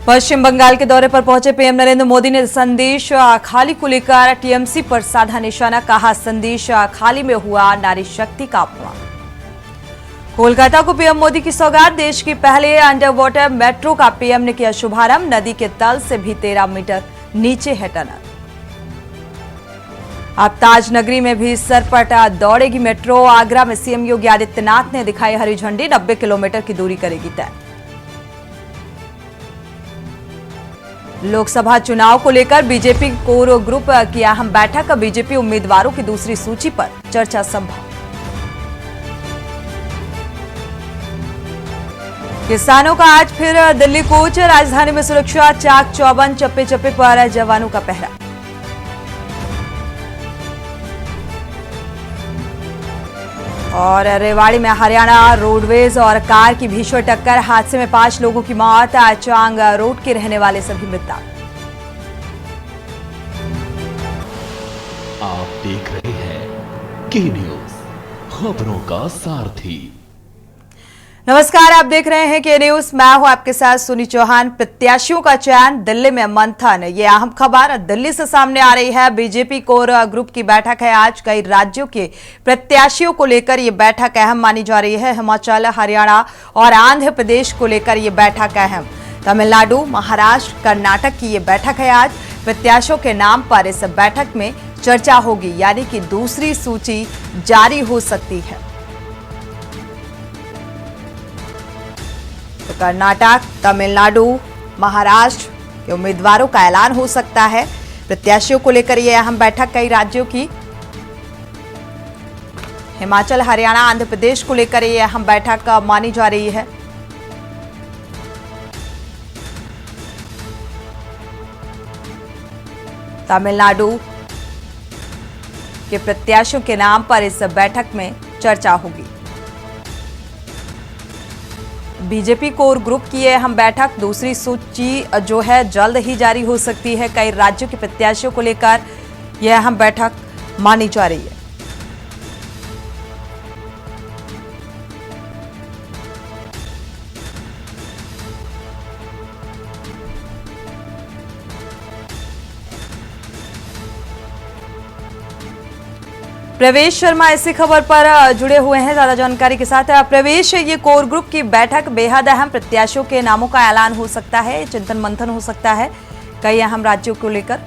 पश्चिम बंगाल के दौरे पर पहुंचे पीएम नरेंद्र मोदी ने संदेश खाली को लेकर टीएमसी पर साधा निशाना। कहा, संदेश खाली में हुआ नारी शक्ति का अपमान। कोलकाता को पीएम मोदी की सौगात। देश की पहले अंडर वाटर मेट्रो का पीएम ने किया शुभारंभ। नदी के तल से भी 13 मीटर नीचे है टनल। अब ताज नगरी में भी सरपट दौड़ेगी मेट्रो। आगरा में सीएम योगी आदित्यनाथ ने दिखाई हरी झंडी। 90 किलोमीटर की दूरी करेगी तय। लोकसभा चुनाव को लेकर बीजेपी कोर ग्रुप की अहम बैठक। बीजेपी उम्मीदवारों की दूसरी सूची पर चर्चा संभव। किसानों का आज फिर दिल्ली कूच। राजधानी में सुरक्षा चाक चौबंद। चप्पे चप्पे पर जवानों का पहरा। और रेवाड़ी में हरियाणा रोडवेज और कार की भीषण टक्कर। हादसे में 5 लोगों की मौत। चांग रोड के रहने वाले सभी मृतक। आप देख रहे हैं के न्यूज, खबरों का सारथी। नमस्कार, आप देख रहे हैं के न्यूज। मैं हूं आपके साथ सुनी चौहान। प्रत्याशियों का चयन, दिल्ली में मंथन, ये अहम खबर दिल्ली से सामने आ रही है। बीजेपी कोर ग्रुप की बैठक है आज। कई राज्यों के प्रत्याशियों को लेकर ये बैठक अहम मानी जा रही है। हिमाचल, हरियाणा और आंध्र प्रदेश को लेकर ये बैठक अहम। तमिलनाडु, महाराष्ट्र, कर्नाटक की ये बैठक है आज। प्रत्याशियों के नाम पर इस बैठक में चर्चा होगी, यानी कि दूसरी सूची जारी हो सकती है। तो कर्नाटक, तमिलनाडु, महाराष्ट्र के उम्मीदवारों का ऐलान हो सकता है। प्रत्याशियों को लेकर यह अहम बैठक कई राज्यों की। हिमाचल, हरियाणा, आंध्र प्रदेश को लेकर यह अहम बैठक मानी जा रही है। तमिलनाडु के प्रत्याशियों के नाम पर इस बैठक में चर्चा होगी। बीजेपी कोर ग्रुप की यह अहम बैठक। दूसरी सूची जो है जल्द ही जारी हो सकती है। कई राज्यों के प्रत्याशियों को लेकर यह अहम बैठक मानी जा रही है। प्रवेश शर्मा इसी खबर पर जुड़े हुए हैं ज्यादा जानकारी के साथ। प्रवेश, ये कोर ग्रुप की बैठक बेहद अहम। प्रत्याशियों के नामों का ऐलान हो सकता है, चिंतन मंथन हो सकता है कई अहम राज्यों को लेकर।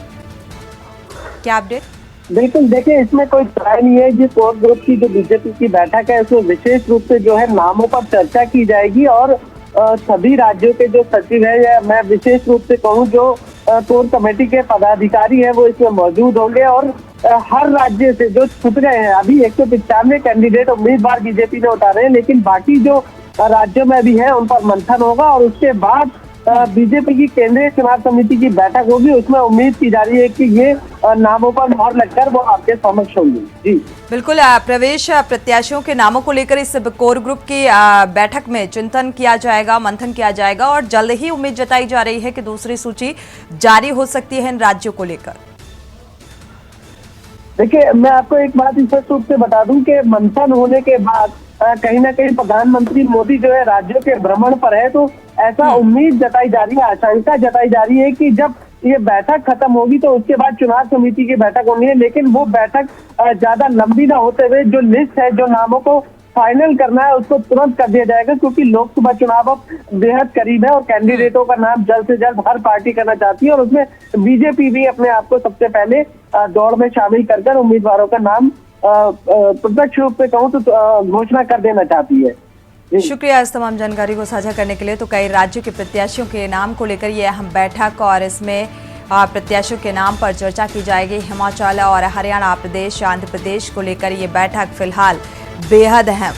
क्या अपडेट? बिल्कुल, देखिए इसमें कोई तय नहीं है। जिस कोर ग्रुप की जो बीजेपी की बैठक है उसमें विशेष रूप से जो है नामों पर चर्चा की जाएगी और सभी राज्यों के जो सचिव है, या मैं विशेष रूप से कहूँ जो कोर कमेटी के पदाधिकारी है, वो इसमें मौजूद होंगे। और हर राज्य से जो छूट गए हैं, अभी 195 कैंडिडेट उम्मीदवार बीजेपी ने उतारे हैं, लेकिन बाकी जो राज्यों में भी है उन पर मंथन होगा और उसके बाद बीजेपी की केंद्रीय चुनाव समिति की बैठक होगी। उसमें उम्मीद की जा रही है कि ये नामों पर मोहर लगकर वो आपके समक्ष होंगे। जी बिल्कुल प्रवेश, प्रत्याशियों के नामों को लेकर इस कोर ग्रुप की बैठक में चिंतन किया जाएगा, मंथन किया जाएगा और जल्द ही उम्मीद जताई जा रही है कि दूसरी सूची जारी हो सकती है इन राज्यों को लेकर। देखिए, मैं आपको एक बात स्पष्ट रूप से बता दूं कि मंथन होने के बाद कहीं ना कहीं प्रधानमंत्री मोदी जो है राज्यों के भ्रमण पर है, तो ऐसा उम्मीद जताई जा रही है, आशंका जताई जा रही है कि जब ये बैठक खत्म होगी तो उसके बाद चुनाव समिति की बैठक होनी है। लेकिन वो बैठक ज्यादा लंबी ना होते हुए जो लिस्ट है, जो नामों को फाइनल करना है, उसको तुरंत कर दिया जाएगा, क्योंकि लोकसभा चुनाव अब बेहद करीब है और कैंडिडेटों का नाम जल्द से जल्द हर पार्टी करना चाहती है और उसमें बीजेपी भी अपने आप को सबसे पहले दौड़ में शामिल कर उम्मीदवारों का नाम प्रत्यक्ष रूप से कहूँ तो घोषणा कर देना चाहती है। शुक्रिया इस तमाम जानकारी को साझा करने के लिए। तो कई राज्यों के प्रत्याशियों के नाम को लेकर ये अहम बैठक और इसमें प्रत्याशियों के नाम पर चर्चा की जाएगी। हिमाचल और हरियाणा प्रदेश, आंध्र प्रदेश को लेकर ये बैठक फिलहाल बेहद अहम।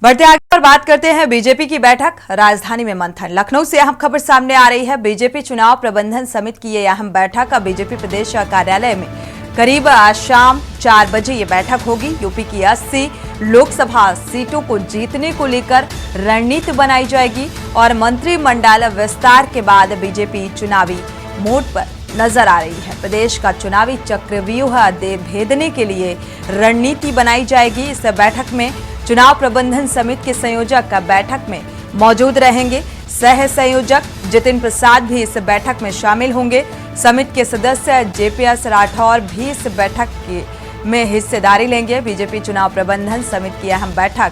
बढ़ते आगे पर बात करते हैं बीजेपी की बैठक। राजधानी में मंथन। लखनऊ से अहम खबर सामने आ रही है। बीजेपी चुनाव प्रबंधन समिति की ये अहम बैठक बीजेपी प्रदेश कार्यालय में करीब शाम 4 बजे ये बैठक होगी। यूपी की 80 लोकसभा सीटों को जीतने को लेकर रणनीति बनाई जाएगी और मंत्रिमंडल विस्तार के बाद बीजेपी चुनावी मोड पर नजर आ रही है। प्रदेश का चुनावी चक्रव्यूह भेदने के लिए रणनीति बनाई जाएगी। इस बैठक में चुनाव प्रबंधन समिति के संयोजक बैठक में मौजूद रहेंगे। सह संयोजक जितिन प्रसाद भी इस बैठक में शामिल होंगे। समिति के सदस्य जेपीएस राठौर भी इस बैठक में हिस्सेदारी लेंगे। बीजेपी चुनाव प्रबंधन समिति की अहम बैठक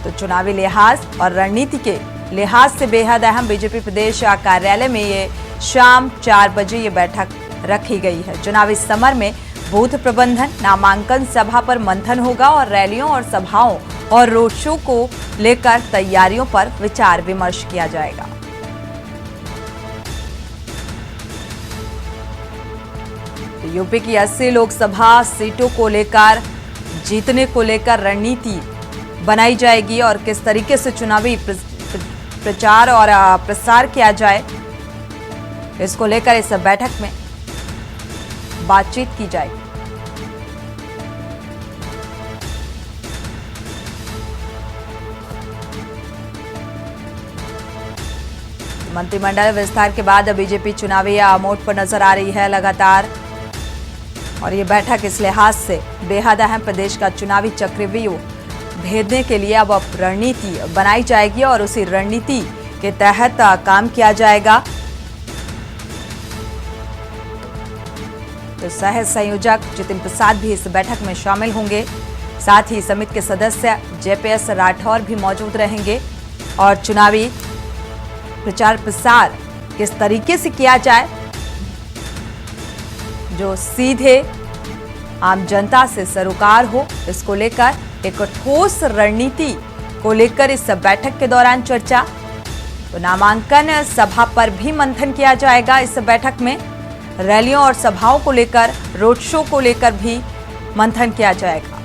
तो चुनावी लिहाज और रणनीति के लिहाज से बेहद अहम। बीजेपी प्रदेश कार्यालय में ये शाम 4 बजे ये बैठक रखी गई है। चुनावी समर में बूथ प्रबंधन, नामांकन सभा पर मंथन होगा और रैलियों और सभाओं और रोड शो को लेकर तैयारियों पर विचार विमर्श किया जाएगा। तो यूपी की 80 लोकसभा सीटों को लेकर जीतने को लेकर रणनीति बनाई जाएगी और किस तरीके से चुनावी प्रचार और प्रसार किया जाए, इसको लेकर इस बैठक में बातचीत की जाएगी। मंत्रिमंडल विस्तार के बाद बीजेपी चुनावी मोड पर नजर आ रही है लगातार और ये बैठक इस लिहाज से बेहद अहम। प्रदेश का चुनावी चक्रव्यूह भेदने के लिए अब रणनीति बनाई जाएगी और उसी रणनीति के तहत काम किया जाएगा। तो सह संयोजक जितिन प्रसाद भी इस बैठक में शामिल होंगे। साथ ही समिति के सदस्य जेपीएस राठौर भी मौजूद रहेंगे और चुनावी प्रचार प्रसार किस तरीके से किया जाए, जो सीधे आम जनता से सरोकार हो, इसको लेकर एक ठोस रणनीति को लेकर इस बैठक के दौरान चर्चा। तो नामांकन सभा पर भी मंथन किया जाएगा इस बैठक में। रैलियों और सभाओं को लेकर, रोड शो को लेकर भी मंथन किया जाएगा।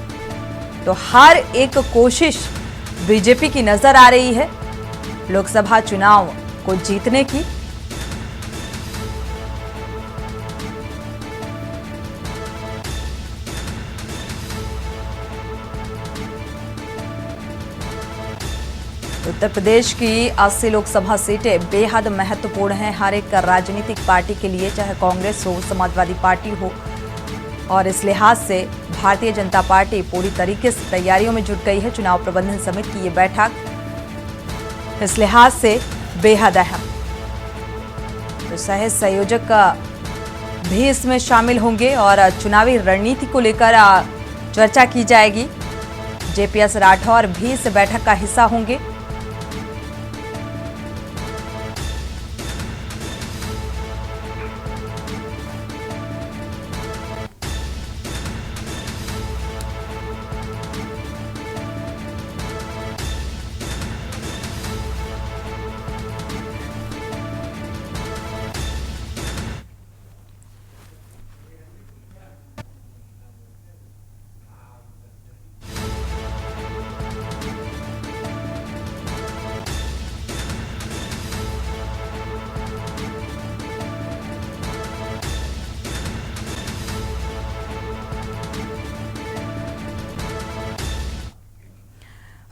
तो हर एक कोशिश बीजेपी की नजर आ रही है लोकसभा चुनाव को जीतने की। उत्तर प्रदेश की 80 लोकसभा सीटें बेहद महत्वपूर्ण हैं हर एक राजनीतिक पार्टी के लिए, चाहे कांग्रेस हो, समाजवादी पार्टी हो। और इस लिहाज से भारतीय जनता पार्टी पूरी तरीके से तैयारियों में जुट गई है। चुनाव प्रबंधन समिति की ये बैठक इस लिहाज से बेहद अहम। तो सह संयोजक भी इसमें शामिल होंगे और चुनावी रणनीति को लेकर चर्चा की जाएगी। जेपीएस राठौर भी इस बैठक का हिस्सा होंगे।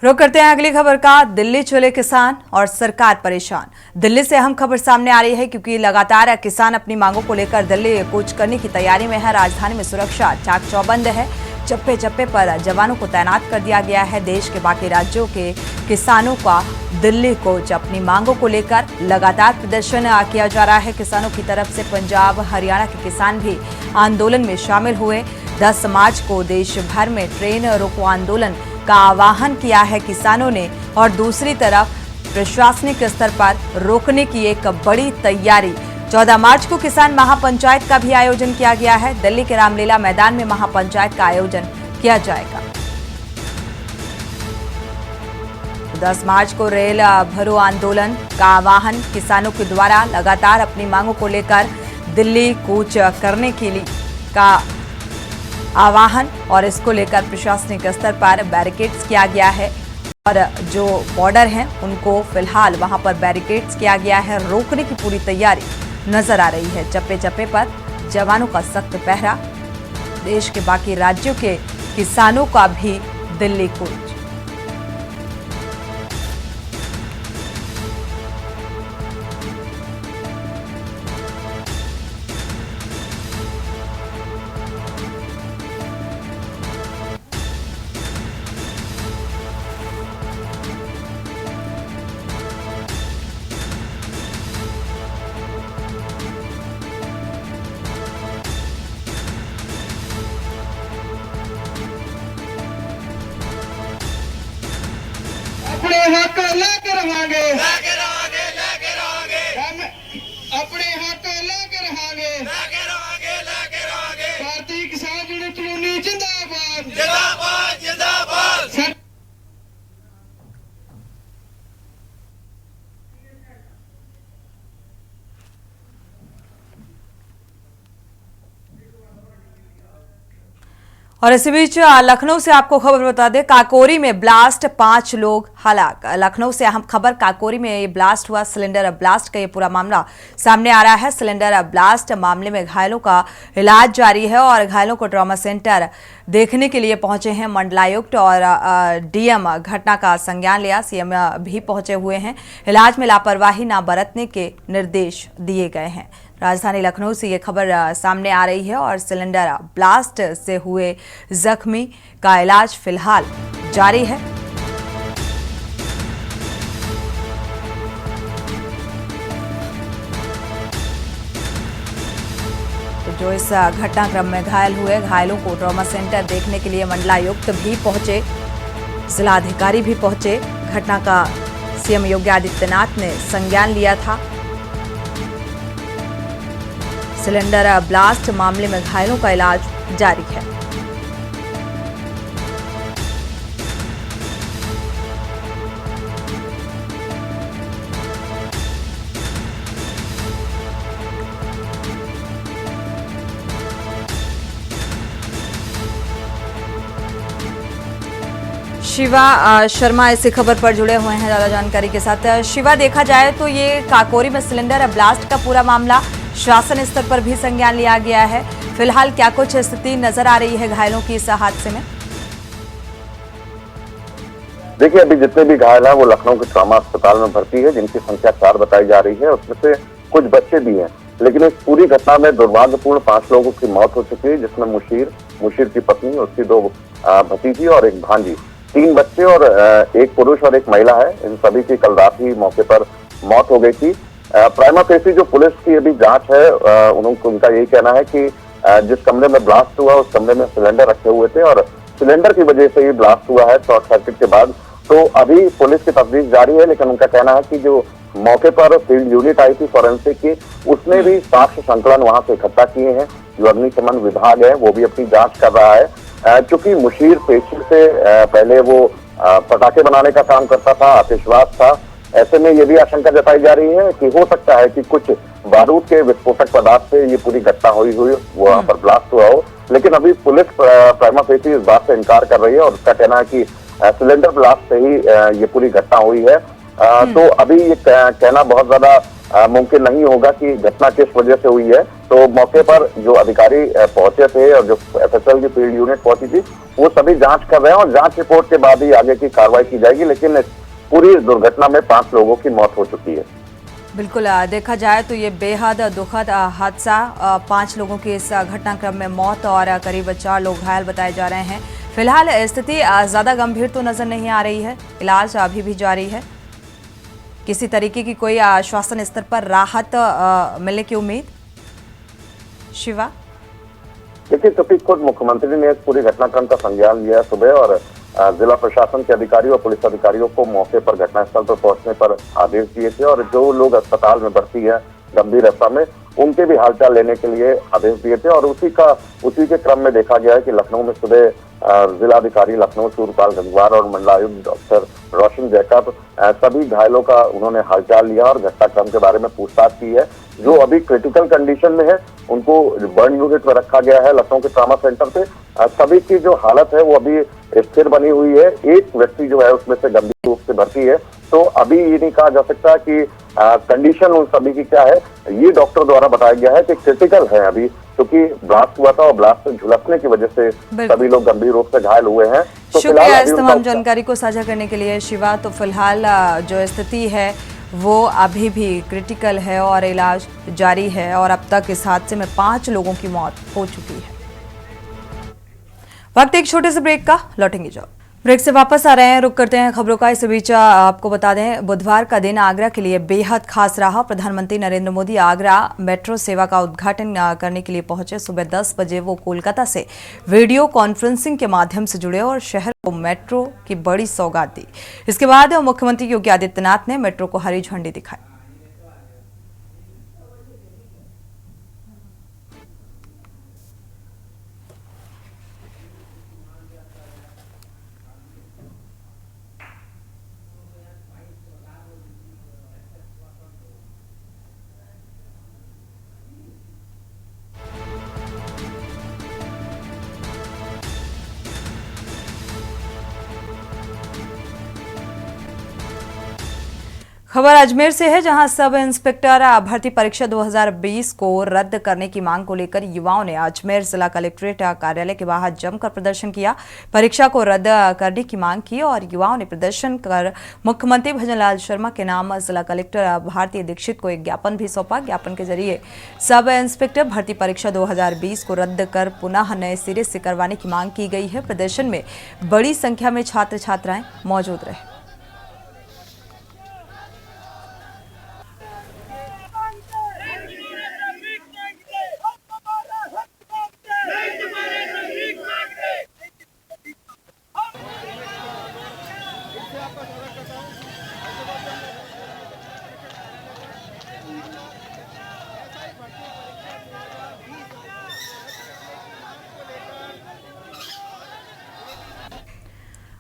रुक करते हैं अगली खबर का। दिल्ली चले किसान और सरकार परेशान। दिल्ली से अहम खबर सामने आ रही है क्योंकि लगातार किसान अपनी मांगों को लेकर दिल्ली कूच करने की तैयारी में है। राजधानी में सुरक्षा चाक चौबंद है। चप्पे चप्पे पर जवानों को तैनात कर दिया गया है। देश के बाकी राज्यों के किसानों का दिल्ली कूच अपनी मांगों को लेकर लगातार प्रदर्शन किया जा रहा है। किसानों की तरफ से पंजाब, हरियाणा के किसान भी आंदोलन में शामिल हुए। 10 मार्च को देश भर में ट्रेन रोको आंदोलन का आह्वान किया है किसानों ने और दूसरी तरफ प्रशासनिक स्तर पर रोकने की एक बड़ी तैयारी। 14 मार्च को किसान महापंचायत का भी आयोजन किया गया है। दिल्ली के रामलीला मैदान में महापंचायत का आयोजन किया जाएगा। 10 मार्च को रेल भरो आंदोलन का आह्वान किसानों के द्वारा लगातार अपनी मांगों को लेकर दिल्ली कूच करने के लिए का आह्वान और इसको लेकर प्रशासनिक स्तर पर बैरिकेड्स किया गया है और जो बॉर्डर हैं उनको फिलहाल वहां पर बैरिकेड्स किया गया है। रोकने की पूरी तैयारी नजर आ रही है। चप्पे चप्पे पर जवानों का सख्त पहरा। देश के बाकी राज्यों के किसानों का भी दिल्ली कूच। अपने हक लेके रहांगे हम अपने हक लेके रहांगे भारतीय किसान यूनियन जिंदाबाद जिंदाबाद। और इसी बीच लखनऊ से आपको खबर बता दें, काकोरी में ब्लास्ट, 5 लोग हलाक। लखनऊ से अहम खबर, काकोरी में ये ब्लास्ट हुआ, सिलेंडर ब्लास्ट का ये पूरा मामला सामने आ रहा है। सिलेंडर ब्लास्ट मामले में घायलों का इलाज जारी है और घायलों को ट्रॉमा सेंटर देखने के लिए पहुंचे हैं मंडलायुक्त और डीएम। घटना का संज्ञान लिया, सीएम भी पहुंचे हुए हैं। इलाज में लापरवाही न बरतने के निर्देश दिए गए हैं। राजधानी लखनऊ से ये खबर सामने आ रही है और सिलेंडर ब्लास्ट से हुए जख्मी का इलाज फिलहाल जारी है। तो जो इस घटनाक्रम में घायल हुए, घायलों को ट्रॉमा सेंटर देखने के लिए मंडलायुक्त भी पहुंचे, जिलाधिकारी भी पहुंचे। घटना का सीएम योगी आदित्यनाथ ने संज्ञान लिया था। सिलेंडर ब्लास्ट मामले में घायलों का इलाज जारी है। शिवा शर्मा इसी खबर पर जुड़े हुए हैं ज्यादा जानकारी के साथ। शिवा, देखा जाए तो ये काकोरी में सिलेंडर ब्लास्ट का पूरा मामला शासन स्तर पर भी संज्ञान लिया गया है। फिलहाल क्या कुछ स्थिति नजर आ रही है घायलों की इस हादसे में? देखिए, अभी जितने भी घायल हैं वो लखनऊ के ट्रॉमा अस्पताल में भर्ती है, जिनकी संख्या 4 बताई जा रही है। उसमें से कुछ बच्चे भी हैं, लेकिन इस पूरी घटना में दुर्भाग्यपूर्ण 5 लोगों की मौत हो चुकी है, जिसमें मुशीर की पत्नी, उसकी 2 भतीजी और एक भांजी, 3 बच्चे और एक पुरुष और एक महिला है। इन सभी की कल रात ही मौके पर मौत हो गई थी। प्राइमा फेसी जो पुलिस की अभी जांच है, उनका यही कहना है कि जिस कमरे में ब्लास्ट हुआ उस कमरे में सिलेंडर रखे हुए थे और सिलेंडर की वजह से ही ब्लास्ट हुआ है शॉर्ट सर्किट के बाद। तो अभी पुलिस की तफ्तीश जारी है, लेकिन उनका कहना है कि जो मौके पर फील्ड यूनिट आई थी फॉरेंसिक की, उसने भी साक्ष्य संकलन वहां से इकट्ठा किए हैं। जो अग्निशमन विभाग है वो भी अपनी जांच कर रहा है। चूंकि मुशीर पेशे से पहले वो पटाखे बनाने का काम करता था, आतिशबाज था, ऐसे में ये भी आशंका जताई जा रही है कि हो सकता है कि कुछ बारूद के विस्फोटक पदार्थ से ये पूरी घटना हुई वहां पर ब्लास्ट हुआ हो। लेकिन अभी पुलिस प्राइमा फेसी इस बात से इनकार कर रही है और उसका कहना है कि सिलेंडर ब्लास्ट से ही ये पूरी घटना हुई है। तो अभी ये कहना बहुत ज्यादा मुमकिन नहीं होगा कि घटना किस वजह से हुई है। तो मौके पर जो अधिकारी पहुंचे थे और जो एफएसएल की फील्ड यूनिट पहुंची थी, वो सभी जांच कर रहे हैं और जांच रिपोर्ट के बाद ही आगे की कार्रवाई की जाएगी। लेकिन पूरी दुर्घटना में 5 लोगों की मौत हो चुकी है। बिल्कुल, देखा जाए तो ये बेहद दुखद हादसा, 5 लोगों की इस घटनाक्रम में मौत और करीब 4 लोग घायल बताए जा रहे हैं। फिलहाल स्थिति ज्यादा गंभीर तो नजर नहीं आ रही है, इलाज अभी भी जारी है। किसी तरीके की कोई शासन स्तर पर राहत मिलने की उम्मीद? शिवा, देखिए, चूंकि खुद मुख्यमंत्री ने इस पूरी घटनाक्रम का संज्ञान लिया सुबह और जिला प्रशासन के अधिकारियों और पुलिस अधिकारियों को मौके पर घटनास्थल पर पहुंचने पर आदेश दिए थे और जो लोग अस्पताल में भर्ती है गंभीर अवस्था में, उनके भी हालचाल लेने के लिए आदेश दिए थे। और उसी के क्रम में देखा गया है कि लखनऊ में सुबह जिलाधिकारी लखनऊ सूर्यपाल गंगवार और मंडलायुक्त डॉक्टर रोशन जैकब सभी घायलों का उन्होंने हालचाल लिया और घटनाक्रम के बारे में पूछताछ की है। जो अभी क्रिटिकल कंडीशन में है उनको बर्न यूनिट में रखा गया है लखनऊ के ट्रॉमा सेंटर पे। सभी की जो हालत है वो अभी स्थिर बनी हुई है। एक व्यक्ति जो है उसमें से गंभीर रूप से भर्ती है। तो अभी ये नहीं कहा जा सकता कि कंडीशन उन सभी की क्या है। ये डॉक्टर द्वारा बताया गया है कि क्रिटिकल है अभी, क्योंकि ब्लास्ट हुआ था और ब्लास्ट से झुलसने की वजह से सभी लोग गंभीर रूप से घायल हुए हैं। तो शुक्रिया इस तमाम जानकारी को साझा करने के लिए शिवा। तो फिलहाल जो स्थिति है वो अभी भी क्रिटिकल है और इलाज जारी है और अब तक इस हादसे में 5 लोगों की मौत हो चुकी है। वक्त एक छोटे से ब्रेक का, लौटेंगे जब। ब्रेक से वापस आ रहे हैं, रुक करते हैं खबरों का। इस बीच आपको बता दें, बुधवार का दिन आगरा के लिए बेहद खास रहा। प्रधानमंत्री नरेंद्र मोदी आगरा मेट्रो सेवा का उद्घाटन करने के लिए पहुंचे। सुबह 10 बजे वो कोलकाता से वीडियो कॉन्फ्रेंसिंग के माध्यम से जुड़े और शहर को मेट्रो की बड़ी सौगात दी। इसके बाद मुख्यमंत्री योगी आदित्यनाथ ने मेट्रो को हरी झंडी दिखाई। खबर अजमेर से है, जहां सब इंस्पेक्टर भर्ती परीक्षा 2020 को रद्द करने की मांग को लेकर युवाओं ने अजमेर जिला कलेक्ट्रेट कार्यालय के बाहर जमकर प्रदर्शन किया। परीक्षा को रद्द करने की मांग की और युवाओं ने प्रदर्शन कर मुख्यमंत्री भजनलाल शर्मा के नाम जिला कलेक्टर भारती दीक्षित को एक ज्ञापन भी सौंपा। ज्ञापन के जरिए सब इंस्पेक्टर भर्ती परीक्षा 2020 को रद्द कर पुनः नए सिरे से करवाने की मांग की गई है। प्रदर्शन में बड़ी संख्या में छात्र छात्राएं मौजूद रहे।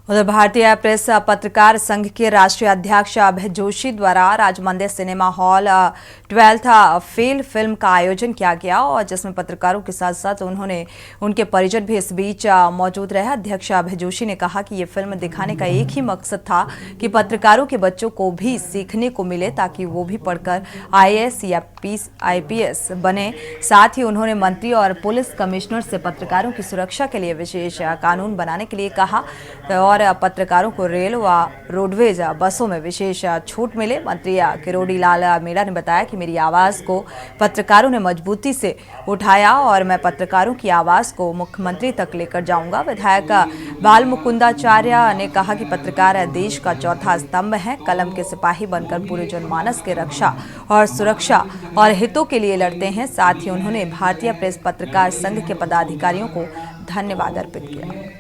उधर भारतीय प्रेस पत्रकार संघ के राष्ट्रीय अध्यक्ष अभय जोशी द्वारा Rajmandir cinema hall 12th fail film का आयोजन किया गया और जिसमें पत्रकारों के साथ साथ उनके परिजन भी इस बीच मौजूद रहे। अध्यक्ष अभय जोशी ने कहा कि ये फिल्म दिखाने का एक ही मकसद था कि पत्रकारों के बच्चों को भी सीखने को मिले ताकि वो भी पढ़कर IAS या IPS बने। साथ ही उन्होंने मंत्री और पुलिस कमिश्नर से पत्रकारों की सुरक्षा के लिए विशेष कानून बनाने के लिए कहा और पत्रकारों को रेल व रोडवेज बसों में विशेष छूट मिले। मंत्री किरोड़ी लाल मीणा ने बताया कि मेरी आवाज को पत्रकारों ने मजबूती से उठाया और मैं पत्रकारों की आवाज को मुख्यमंत्री तक लेकर जाऊंगा। विधायक बाल मुकुंदाचार्य ने कहा कि पत्रकार देश का चौथा स्तंभ है, कलम के सिपाही बनकर पूरे जनमानस के रक्षा और सुरक्षा और हितों के लिए लड़ते हैं। साथ ही उन्होंने भारतीय प्रेस पत्रकार संघ के पदाधिकारियों को धन्यवाद अर्पित किया।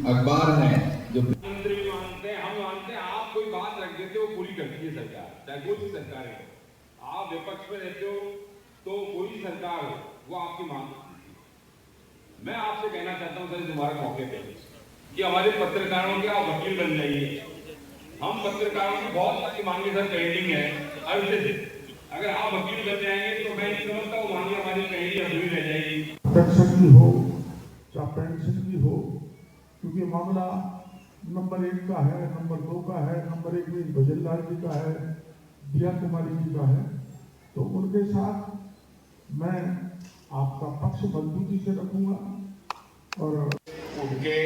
अखबार है जो मंत्री मानते हैं, हम मानते हैं, आप कोई बात रख देते हो पूरी करती है सरकार, चाहे कोई भी सरकार है। आप विपक्ष में रहते हो तो कोई सरकार हो वो आपकी मांग। मैं आपसे कहना चाहता हूं सर तुम्हारे मौके पे कि हमारे पत्रकारों के आप वकील बन जाइए। हम पत्रकारों की बहुत सारी मांगे सर पेंडिंग है अभी से। अगर आप वकील बन जाएंगे तो मैं नहीं समझता वो मांगे हमारी पेंडिंग अधूरी रह जाएगी। पेंशन की हो चाहे पेंशन की हो, क्योंकि मामला नंबर 1 का है, नंबर 2 का है, नंबर 1 में भजनलाल जी का है, दिया कुमारी जी का है, तो उनके साथ मैं आपका पक्ष मजबूती से रखूंगा। और उनके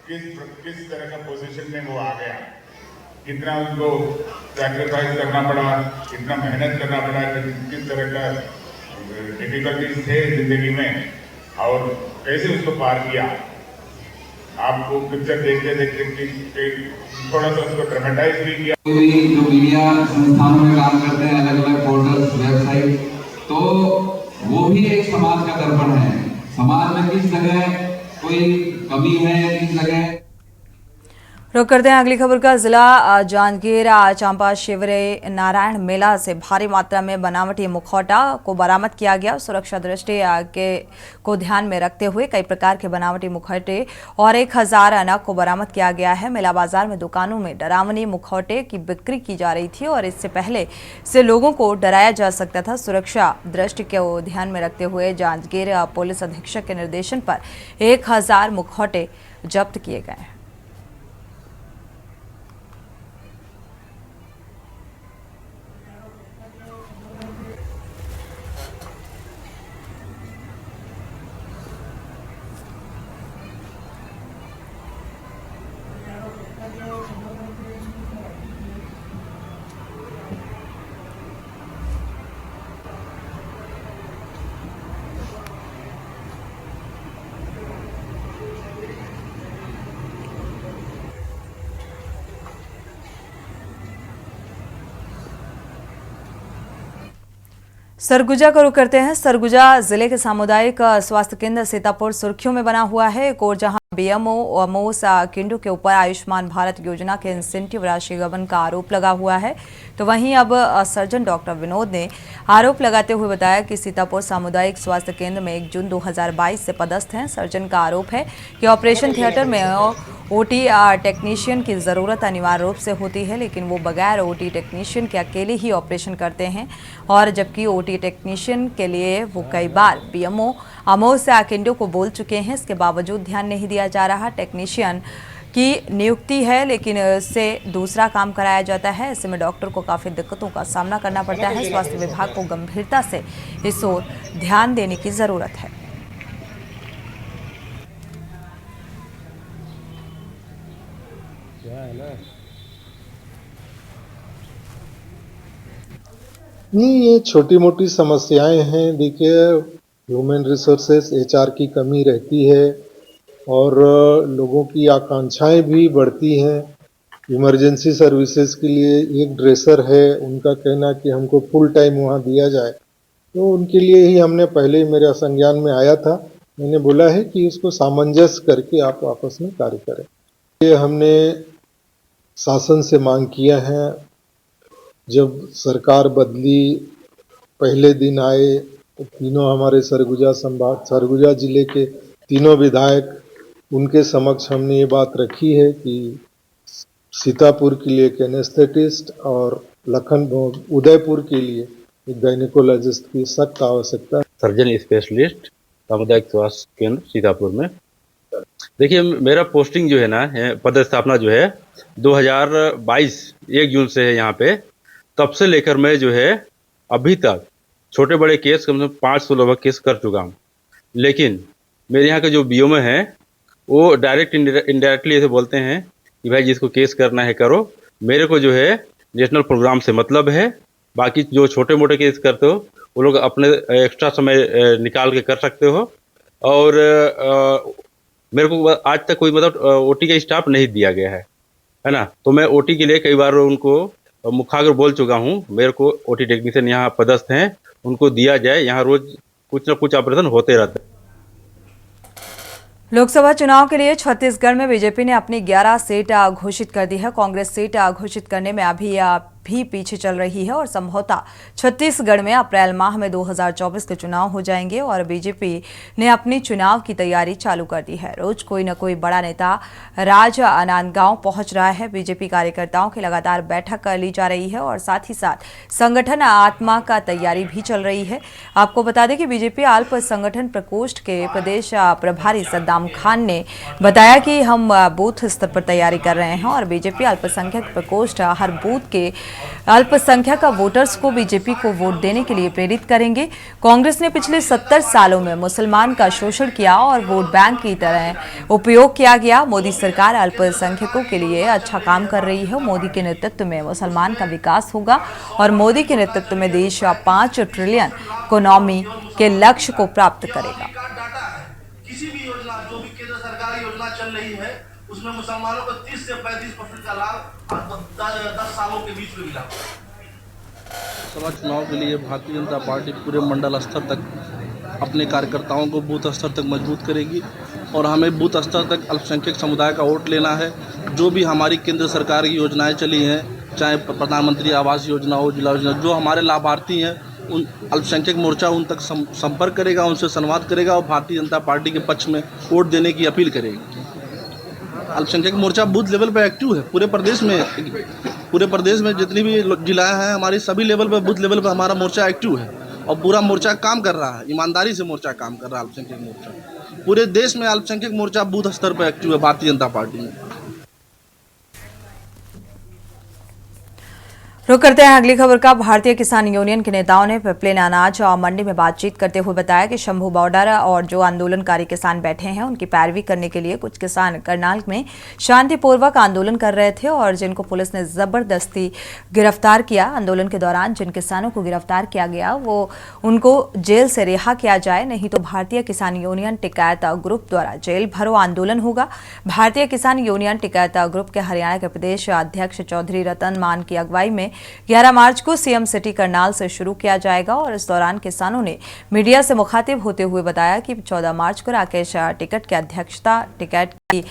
किस तरह का पोजीशन में वो आ गया, कितना उनको सैक्रिफाइस करना पड़ा, कितना मेहनत करना पड़ा, किस तरह का डिफिकल्टीज थे जिंदगी में और कैसे उसको पार किया। आपको पिक्चर देखते देखते थोड़ा सा उसको ड्रामेटाइज भी किया। जो मीडिया संस्थानों में काम करते हैं, अलग अलग पोर्टल्स, वेबसाइट, तो वो भी एक समाज का दर्पण है। समाज में किस जगह कोई कमी है, किस जगह। रुक करते हैं अगली खबर का। जिला जांजगीर चांपा शिवरे नारायण मेला से भारी मात्रा में बनावटी मुखौटा को बरामद किया गया। सुरक्षा दृष्टि को ध्यान में रखते हुए कई प्रकार के बनावटी मुखौटे और 1000 नग को बरामद किया गया है। मेला बाजार में दुकानों में डरावनी मुखौटे की बिक्री की जा रही थी और इससे पहले से लोगों को डराया जा सकता था। सुरक्षा दृष्टि को ध्यान में रखते हुए जांजगीर पुलिस अधीक्षक के निर्देशन पर 1000 मुखौटे जब्त किए गए हैं। सरगुजा को रुख करते हैं। सरगुजा जिले के सामुदायिक स्वास्थ्य केंद्र सीतापुर सुर्खियों में बना हुआ है। एक और जहां बीएमओ अमोस किंडू के ऊपर आयुष्मान भारत योजना के इंसेंटिव राशि गबन का आरोप लगा हुआ है, तो वहीं अब सर्जन डॉक्टर विनोद ने आरोप लगाते हुए बताया कि सीतापुर सामुदायिक स्वास्थ्य केंद्र में 1 जून 2022 से पदस्थ हैं। सर्जन का आरोप है कि ऑपरेशन थिएटर में ओटी टेक्नीशियन की ज़रूरत अनिवार्य रूप से होती है, लेकिन वो बगैर ओटी टेक्नीशियन के अकेले ही ऑपरेशन करते हैं, और जबकि ओटी टेक्नीशियन के लिए वो कई बार बीएमओ अमोस किंडू को बोल चुके हैं। इसके बावजूद ध्यान नहीं दिया जा रहा। टेक्नीशियन की नियुक्ति है, लेकिन उससे दूसरा काम कराया जाता है। ऐसे में डॉक्टर को काफ़ी दिक्कतों का सामना करना पड़ता है। स्वास्थ्य विभाग को गंभीरता से इस ओर ध्यान देने की ज़रूरत है। नहीं, ये छोटी मोटी समस्याएं हैं। देखिए, ह्यूमन रिसोर्सेस एचआर की कमी रहती है और लोगों की आकांक्षाएं भी बढ़ती हैं। इमरजेंसी सर्विसेज के लिए एक ड्रेसर है, उनका कहना कि हमको फुल टाइम वहाँ दिया जाए, तो उनके लिए ही हमने पहले ही मेरे संज्ञान में आया था। मैंने बोला है कि इसको सामंजस्य करके आप आपस में कार्य करें। ये हमने शासन से मांग किया है। जब सरकार बदली पहले दिन आए तो तीनों हमारे सरगुजा जिले के तीनों विधायक, उनके समक्ष हमने ये बात रखी है कि सीतापुर के लिए एक एनेस्थेटिस्ट और उदयपुर के लिए एक गायनेकोलॉजिस्ट की सख्त आवश्यकता है। सर्जन स्पेशलिस्ट सामुदायिक स्वास्थ्य केंद्र सीतापुर में। देखिए, मेरा पोस्टिंग जो है ना, पदस्थापना जो है 2022 1 जून से है यहाँ पे। तब से लेकर मैं जो है अभी तक छोटे बड़े केस कम से कम 500 लगभग केस कर चुका हूँ। लेकिन मेरे यहाँ के जो बीओ हैं वो डायरेक्ट इनडायरेक्टली ऐसे बोलते हैं कि भाई जिसको केस करना है करो, मेरे को जो है नेशनल प्रोग्राम से मतलब है। बाकी जो छोटे मोटे केस करते हो वो लोग अपने एक्स्ट्रा समय निकाल के कर सकते हो। और मेरे को आज तक कोई मतलब ओटी का स्टाफ नहीं दिया गया है ना। तो मैं ओटी के लिए कई बार उनको मुखाग्र बोल चुका हूँ, मेरे को ओटी टेक्नीशियन यहाँ पदस्थ हैं, उनको दिया जाए। यहाँ रोज कुछ ना कुछ ऑपरेशन होते रहते हैं। लोकसभा चुनाव के लिए छत्तीसगढ़ में बीजेपी ने अपनी 11 सीट घोषित कर दी है। कांग्रेस सीट घोषित करने में अभी भी पीछे चल रही है और संभवतः छत्तीसगढ़ में अप्रैल माह में 2024 के चुनाव हो जाएंगे और बीजेपी ने अपनी चुनाव की तैयारी चालू कर दी है। रोज कोई न कोई बड़ा नेता राजनांदगांव पहुंच रहा है। बीजेपी कार्यकर्ताओं की लगातार बैठक ली जा रही है और साथ ही साथ संगठन आत्मा का तैयारी भी चल रही है। आपको बता दें कि बीजेपी अल्प संगठन प्रकोष्ठ के प्रदेश प्रभारी सद्दाम खान ने बताया कि हम बूथ स्तर पर तैयारी कर रहे हैं और बीजेपी अल्पसंख्यक प्रकोष्ठ हर बूथ के अल्पसंख्यक वोटर्स को बीजेपी को वोट देने के लिए प्रेरित करेंगे। कांग्रेस ने पिछले 70 सालों में मुसलमान का शोषण किया और वोट बैंक की तरह उपयोग किया गया। मोदी सरकार अल्पसंख्यकों के लिए अच्छा काम कर रही है। मोदी के नेतृत्व में मुसलमान का विकास होगा और मोदी के नेतृत्व में देश 5 ट्रिलियन इकोनॉमी के लक्ष्य को प्राप्त करेगा। किसी भी योजना, जो भी केंद्र सरकार योजना चल रही है, उसमें मुसलमानों को 30 से 35% का लाभ 10 सालों के बीच में मिला। लोकसभा चुनाव के लिए भारतीय जनता पार्टी पूरे मंडल स्तर तक अपने कार्यकर्ताओं को बूथ स्तर तक मजबूत करेगी और हमें बूथ स्तर तक अल्पसंख्यक समुदाय का वोट लेना है। जो भी हमारी केंद्र सरकार की योजनाएं चली हैं, चाहे प्रधानमंत्री आवास योजना हो, जिला योजना, जो हमारे लाभार्थी हैं, उन अल्पसंख्यक मोर्चा उन तक संपर्क करेगा, उनसे संवाद करेगा और भारतीय जनता पार्टी के पक्ष में वोट देने की अपील करेगी। अल्पसंख्यक मोर्चा बूथ लेवल पर एक्टिव है पूरे प्रदेश में जितनी भी जिलाएं हैं, हमारी सभी लेवल पर बूथ लेवल पर हमारा मोर्चा एक्टिव है और पूरा मोर्चा काम कर रहा है। ईमानदारी से मोर्चा काम कर रहा है। अल्पसंख्यक मोर्चा पूरे देश में अल्पसंख्यक मोर्चा बूथ स्तर पर एक्टिव है भारतीय जनता पार्टी में। रुक करते हैं अगली खबर का। भारतीय किसान यूनियन के नेताओं ने पिपलिन अनाज मंडी में बातचीत करते हुए बताया कि शंभू बॉर्डर और जो आंदोलनकारी किसान बैठे हैं उनकी पैरवी करने के लिए कुछ किसान करनाल में शांतिपूर्वक आंदोलन कर रहे थे और जिनको पुलिस ने जबरदस्ती गिरफ्तार किया। आंदोलन के दौरान जिन किसानों को गिरफ्तार किया गया वो उनको जेल से रिहा किया जाए, नहीं तो भारतीय किसान यूनियन टिकैत ग्रुप द्वारा जेल भरो आंदोलन होगा। भारतीय किसान यूनियन टिकैत ग्रुप के हरियाणा के प्रदेश अध्यक्ष चौधरी रतन मान की अगुवाई में 11 मार्च को सीएम सिटी करनाल से शुरू किया जाएगा और इस दौरान किसानों ने मीडिया से मुखातिब होते हुए बताया कि 14 मार्च को राकेश टिकैत की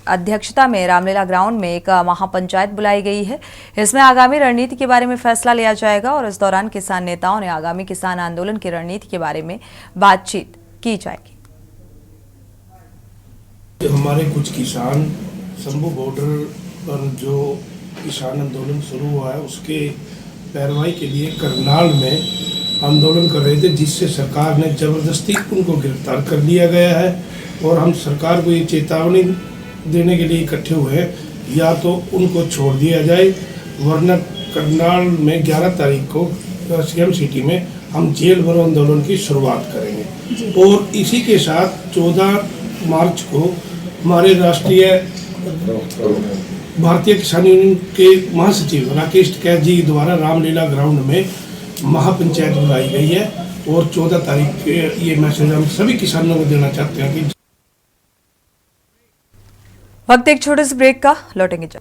अध्यक्षता में रामलीला ग्राउंड में एक महापंचायत बुलाई गई है। इसमें आगामी रणनीति के बारे में फैसला लिया जाएगा और इस दौरान किसान नेताओं ने आगामी किसान आंदोलन की रणनीति के बारे में बातचीत की जाएगी। हमारे कुछ किसान शंभू बॉर्डर पर जो किसान आंदोलन शुरू हुआ है उसके पैरवाई के लिए करनाल में आंदोलन कर रहे थे, जिससे सरकार ने जबरदस्ती उनको गिरफ्तार कर लिया गया है। और हम सरकार को ये चेतावनी देने के लिए इकट्ठे हुए हैं, या तो उनको छोड़ दिया जाए वरना करनाल में 11 तारीख को सीएम सिटी में हम जेल भरो आंदोलन की शुरुआत करेंगे। और इसी के साथ 14 मार्च को हमारे राष्ट्रीय भारतीय किसान यूनियन के महासचिव राकेश टिकैत जी द्वारा रामलीला ग्राउंड में महापंचायत बुलाई गई है और 14 तारीख के ये मैसेज हम सभी किसानों को देना चाहते हैं कि वक्त एक छोटे से ब्रेक का, लौटेंगे जब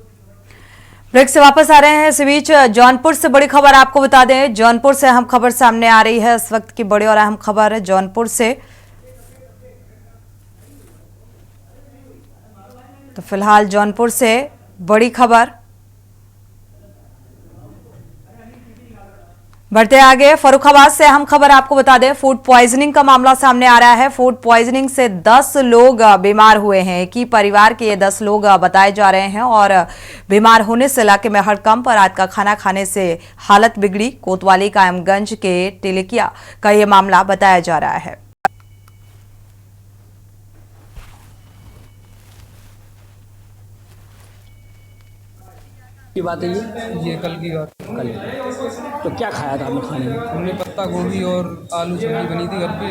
ब्रेक से वापस आ रहे हैं। इस बीच जौनपुर से बड़ी खबर आपको बता दें, जौनपुर से अहम खबर सामने आ रही है। इस वक्त की बड़ी और अहम खबर है जौनपुर से। तो फिलहाल जौनपुर से बड़ी खबर। बढ़ते आगे, फर्रुखाबाद से अहम खबर आपको बता दें, फूड पॉइजनिंग का मामला सामने आ रहा है। फूड पॉइजनिंग से 10 लोग बीमार हुए हैं। एक ही परिवार के ये 10 लोग बताए जा रहे हैं और बीमार होने से इलाके में हड़कंप और रात का खाना खाने से हालत बिगड़ी। कोतवाली कायमगंज के टिलिकिया का ये मामला बताया जा रहा है। की बात है ये कल की बात। कल तो क्या खाया था आपने खाने में? हमने पत्ता गोभी और आलू सब्जी बनी थी घर पे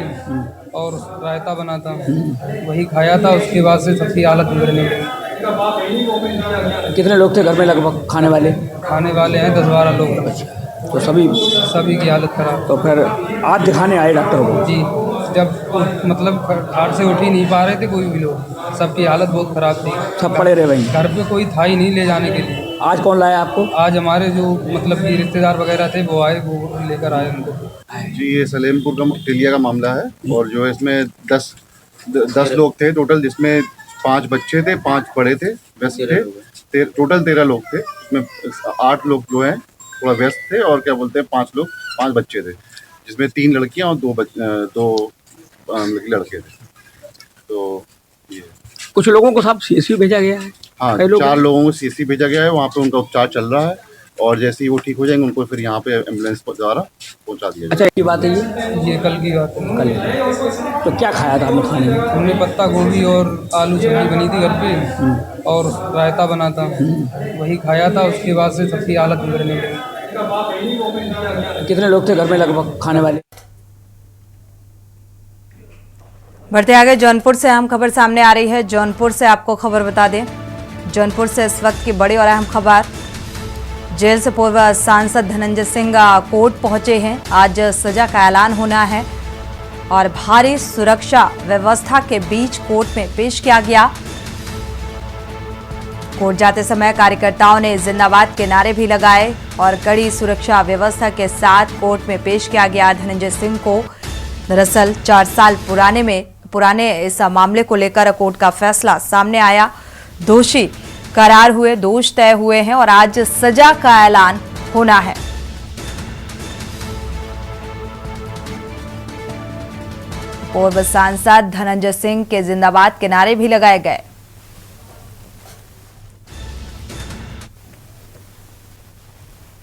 और रायता बना था, वही खाया था। उसके बाद से सबकी हालत बिगड़ने लगी। कितने लोग थे घर में लगभग खाने वाले? खाने वाले हैं 10-12 लोग। तो सभी की हालत खराब। तो फिर आज दिखाने आए डॉक्टर को? जी, जब मतलब खाट से उठ ही नहीं पा रहे थे कोई भी लोग, सबकी हालत बहुत खराब थी। सब पड़े रहे वहीं? घर पे कोई था ही नहीं ले जाने के लिए। आज कौन लाया आपको? आज हमारे जो मतलब कि रिश्तेदार वगैरह थे वो आए, वो लेकर आए उनको। जी, ये सलेमपुर का टिलिया का मामला है और जो है इसमें 10 लोग थे टोटल, जिसमें 5 बच्चे थे, 5 बड़े थे, व्यस्त थे। टोटल 13 लोग थे। इसमें 8 लोग जो हैं थोड़ा व्यस्त थे और क्या बोलते हैं 5 बच्चे थे, जिसमें 3 लड़कियां और 2 लड़के थे। तो ये कुछ लोगों को साहब सीएससी भेजा गया है। हाँ, 4 लोगों को सीएससी भेजा गया है, वहाँ पे उनका उपचार चल रहा है और जैसे ही वो ठीक हो जाएंगे उनको फिर यहाँ पे एम्बुलेंस द्वारा पहुँचा दिया। अच्छा, ये बात है ये कल की बात है। कल तो क्या खाया था आपने खाने में? हमने पत्ता गोभी और आलू सब्जी बनी थी घर पे और रायता बना था, वही खाया था। उसके बाद से सबकी हालत बिगड़ने लगी। कितने लोग थे घर में लगभग खाने वाले? बढ़ते आगे, जौनपुर से अहम खबर सामने आ रही है। जौनपुर से आपको खबर बता दें, जौनपुर से इस वक्त की बड़ी और अहम खबर। जेल से पूर्व सांसद धनंजय सिंह कोर्ट पहुंचे हैं। आज सजा का ऐलान होना है और भारी सुरक्षा व्यवस्था के बीच कोर्ट में पेश किया गया। कोर्ट जाते समय कार्यकर्ताओं ने जिंदाबाद के नारे भी लगाए और कड़ी सुरक्षा व्यवस्था के साथ कोर्ट में पेश किया गया धनंजय सिंह को। दरअसल 4 साल पुराने इस मामले को लेकर कोर्ट का फैसला सामने आया। दोषी करार हुए, दोष तय हुए हैं और आज सजा का ऐलान होना है। पूर्व सांसद धनंजय सिंह के जिंदाबाद के नारे भी लगाए गए।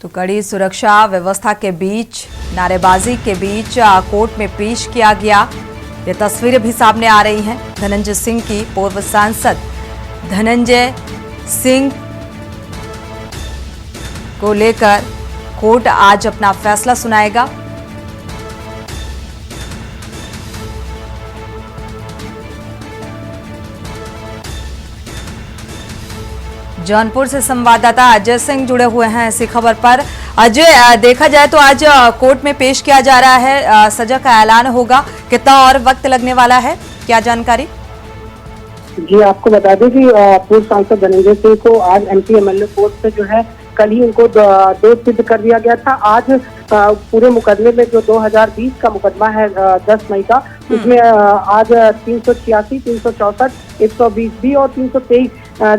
तो कड़ी सुरक्षा व्यवस्था के बीच, नारेबाजी के बीच कोर्ट में पेश किया गया। ये तस्वीरें भी सामने आ रही हैं धनंजय सिंह की। पूर्व सांसद धनंजय सिंह को लेकर कोर्ट आज अपना फैसला सुनाएगा। जौनपुर से संवाददाता अजय सिंह जुड़े हुए हैं इसी खबर पर। अजय, देखा जाए तो आज कोर्ट में पेश किया जा रहा है, सजा का ऐलान होगा, कितना और वक्त लगने वाला है, क्या जानकारी? जी, आपको बता दें कि पूर्व सांसद धनंजय सिंह को आज एमपी एमएलए कोर्ट से जो है कल ही उनको दोष सिद्ध कर दिया गया था। आज पूरे मुकदमे में जो 2020 का मुकदमा है 10 मई का, उसमें आज 386, 364, 120B और 323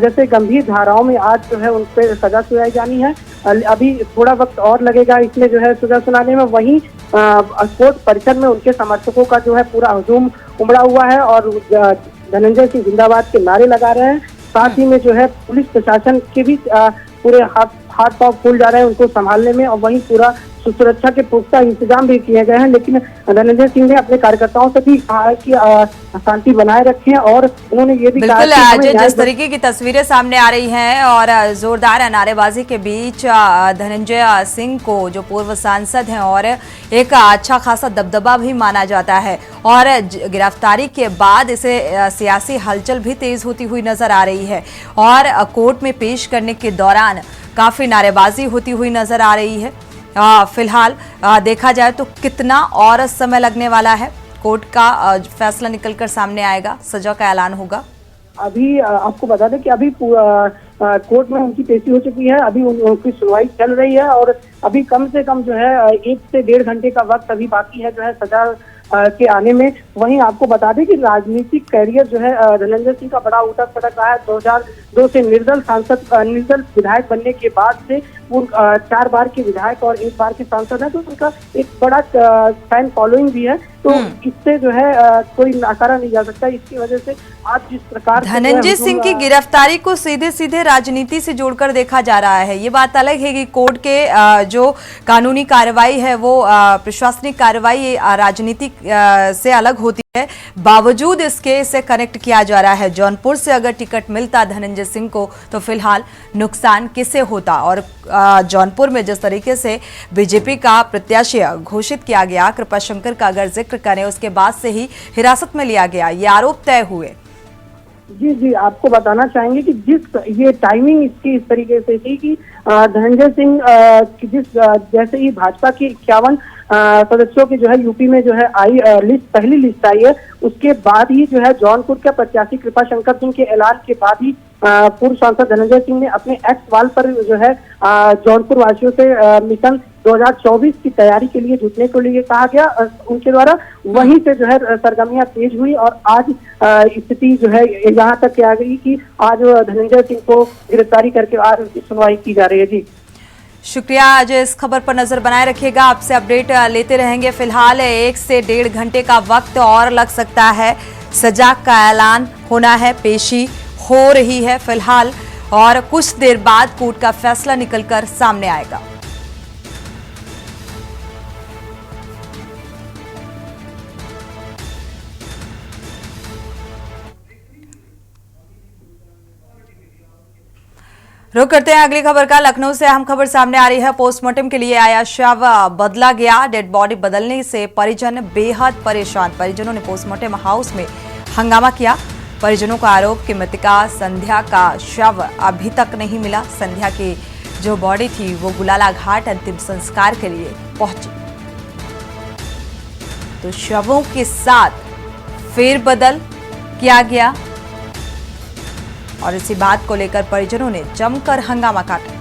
जैसे गंभीर धाराओं में आज जो है उन पर सजा सुनाई जानी है। अभी थोड़ा वक्त और लगेगा इसमें जो है सजा सुनाने में। वहीं कोर्ट परिसर में उनके समर्थकों का जो है पूरा हुजूम उमड़ा हुआ है और धनंजय सिंह जिंदाबाद के नारे लगा रहे हैं। साथ ही में जो है पुलिस प्रशासन के भी पूरे हाथ पांव फूल जा रहे हैं उनको संभालने में, और वहीं पूरा सुरक्षा के पुख्ता इंतजाम भी किए गए हैं। लेकिन धनंजय सिंह ने अपने कार्यकर्ताओं से भी कहा कि शांति बनाए रखें, और उन्होंने ये भी कहा बिल्कुल अजय, जिस तरीके की तस्वीरें सामने आ रही हैं और जोरदार नारेबाजी के बीच धनंजय सिंह को, जो पूर्व सांसद हैं और एक अच्छा खासा दबदबा भी माना जाता है, और गिरफ्तारी के बाद इसे सियासी हलचल भी तेज होती हुई नजर आ रही है और कोर्ट में पेश करने के दौरान काफी नारेबाजी होती हुई नजर आ रही है। फिलहाल देखा जाए तो कितना और समय लगने वाला है? कोर्ट का फैसला निकलकर सामने आएगा, सजा का ऐलान होगा। अभी आपको बता दें कि अभी कोर्ट में उनकी पेशी हो चुकी है, अभी उनकी सुनवाई चल रही है और अभी कम से कम जो है 1 से 1.5 घंटे का वक्त अभी बाकी है जो है सजा के आने में। वहीं आपको बता दें कि राजनीतिक कैरियर जो है धनंजय सिंह का बड़ा उठक पटक रहा है। 2002 से निर्दल विधायक बनने के बाद से वो 4 बार के विधायक और 1 बार के सांसद है, तो उनका एक बड़ा फैन फॉलोइंग भी है। तो इससे जो है कोई नकारा नहीं जा सकता। इसकी वजह से आज जिस प्रकार धनंजय सिंह की गिरफ्तारी को सीधे सीधे राजनीति से जोड़कर देखा जा रहा है। ये बात अलग है कि कोर्ट के जो कानूनी कार्रवाई है वो प्रशासनिक कार्रवाई राजनीतिक से अलग होती है, बावजूद इसके इसे कनेक्ट किया जा रहा है। जौनपुर से अगर टिकट मिलता धनंजय सिंह को तो फिलहाल नुकसान किसे होता, और जौनपुर में जिस तरीके से बीजेपी का प्रत्याशी घोषित किया गया कृपाशंकर का अगर जिक्र करें, उसके बाद से ही हिरासत में लिया गया, ये आरोप तय हुए। जी, आपको बताना चाहेंगे कि ये टाइमिंग इसकी इस तरीके से थी कि धनंजय सिंह जैसे ही भाजपा की 51 सदस्यों की जो है यूपी में जो है पहली लिस्ट आई है, उसके बाद ही जो है जौनपुर के प्रत्याशी कृपाशंकर सिंह के ऐलान के बाद ही पूर्व सांसद धनंजय सिंह ने अपने एक्स वाल पर जो है जौनपुर वासियों से मिशन 2024 की तैयारी के लिए जुटने के लिए कहा गया उनके द्वारा। वहीं से जो है सरगर्मियां तेज हुई और आज स्थिति जो है यहाँ तक आ गई कि आज धनंजय सिंह को गिरफ्तारी करके आज उनकी सुनवाई की जा रही है। जी शुक्रिया अजय, इस खबर पर नजर बनाए रखिएगा, आपसे अपडेट लेते रहेंगे। फिलहाल 1 से 1.5 घंटे का वक्त और लग सकता है, सजा का ऐलान होना है, पेशी हो रही है फिलहाल, और कुछ देर बाद कोर्ट का फैसला निकलकर सामने आएगा। रुक करते हैं अगली खबर का। लखनऊ से अहम खबर सामने आ रही है। पोस्टमार्टम के लिए आया शव बदला गया। डेड बॉडी बदलने से परिजन बेहद परेशान। परिजनों ने पोस्टमार्टम हाउस में हंगामा किया। परिजनों का आरोप कि मृतका संध्या का शव अभी तक नहीं मिला। संध्या की जो बॉडी थी वो गुलाला घाट अंतिम संस्कार के लिए पहुंची, तो शवों के साथ फेरबदल किया गया और इसी बात को लेकर परिजनों ने जमकर हंगामा काटा।